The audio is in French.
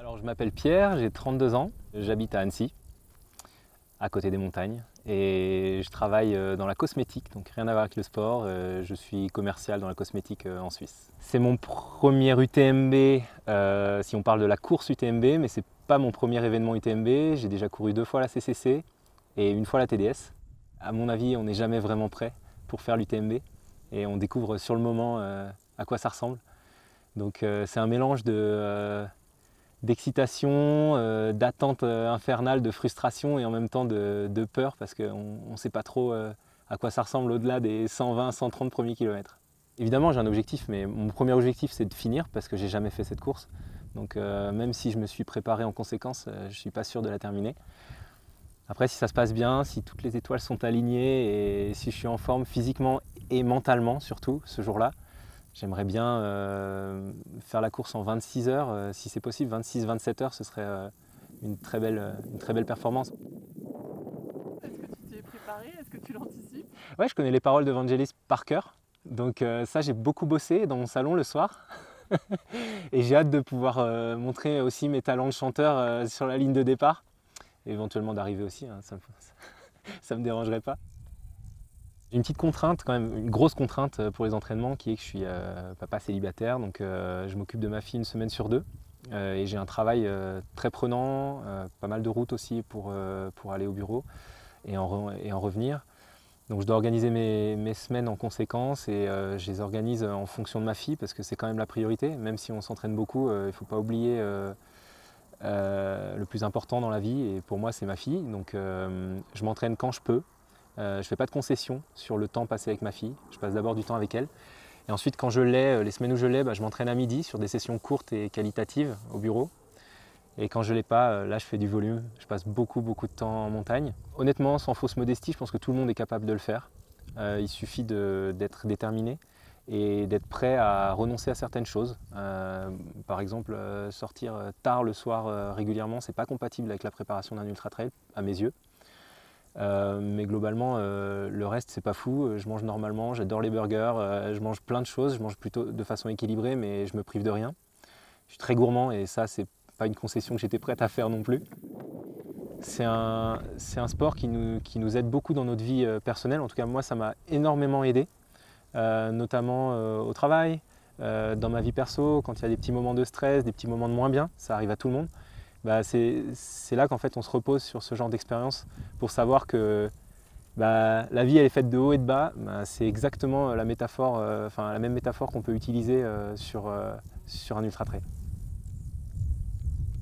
Alors je m'appelle Pierre, j'ai 32 ans, j'habite à Annecy, à côté des montagnes, et je travaille dans la cosmétique, donc rien à voir avec le sport, je suis commercial dans la cosmétique en Suisse. C'est mon premier UTMB, si on parle de la course UTMB, mais c'est pas mon premier événement UTMB, j'ai déjà couru 2 fois la CCC et une fois la TDS. À mon avis, on n'est jamais vraiment prêt pour faire l'UTMB, et on découvre sur le moment à quoi ça ressemble. Donc c'est un mélange d'excitation, d'attente infernale, de frustration et en même temps de peur parce qu'on ne sait pas trop à quoi ça ressemble au-delà des 120, 130 premiers kilomètres. Évidemment, j'ai un objectif, mais mon premier objectif, c'est de finir parce que j'ai jamais fait cette course. Donc même si je me suis préparé en conséquence, je ne suis pas sûr de la terminer. Après, si ça se passe bien, si toutes les étoiles sont alignées et si je suis en forme physiquement et mentalement surtout ce jour-là, j'aimerais bien faire la course en 26 heures, si c'est possible, 26-27 heures, ce serait une très belle performance. Est-ce que tu t'y es préparé? Est-ce que tu l'anticipes? Ouais, je connais les paroles de Vangelis par cœur, donc ça j'ai beaucoup bossé dans mon salon le soir. Et j'ai hâte de pouvoir montrer aussi mes talents de chanteur sur la ligne de départ, et éventuellement d'arriver aussi, hein, ça me dérangerait pas. J'ai une petite contrainte, quand même, une grosse contrainte pour les entraînements, qui est que je suis papa célibataire, donc je m'occupe de ma fille une semaine sur deux. Et j'ai un travail très prenant, pas mal de routes aussi pour aller au bureau et en revenir. Donc je dois organiser mes semaines en conséquence et je les organise en fonction de ma fille parce que c'est quand même la priorité. Même si on s'entraîne beaucoup, il ne faut pas oublier le plus important dans la vie, et pour moi c'est ma fille. Donc je m'entraîne quand je peux. Je ne fais pas de concessions sur le temps passé avec ma fille, je passe d'abord du temps avec elle. Et ensuite, quand je l'ai, les semaines où je l'ai, je m'entraîne à midi sur des sessions courtes et qualitatives au bureau. Et quand je ne l'ai pas, là je fais du volume, je passe beaucoup de temps en montagne. Honnêtement, sans fausse modestie, je pense que tout le monde est capable de le faire. Il suffit d'être déterminé et d'être prêt à renoncer à certaines choses. Par exemple, sortir tard le soir régulièrement, c'est pas compatible avec la préparation d'un ultra trail, à mes yeux. Mais globalement, le reste, c'est pas fou. Je mange normalement, j'adore les burgers, je mange plein de choses, je mange plutôt de façon équilibrée, mais je me prive de rien. Je suis très gourmand et ça, c'est pas une concession que j'étais prête à faire non plus. C'est un sport qui nous aide beaucoup dans notre vie personnelle. En tout cas, moi, ça m'a énormément aidé, notamment au travail, dans ma vie perso, quand il y a des petits moments de stress, des petits moments de moins bien, ça arrive à tout le monde. C'est là qu'en fait on se repose sur ce genre d'expérience pour savoir que la vie elle est faite de haut et de bas. C'est exactement la métaphore, la même métaphore qu'on peut utiliser sur un ultra trail.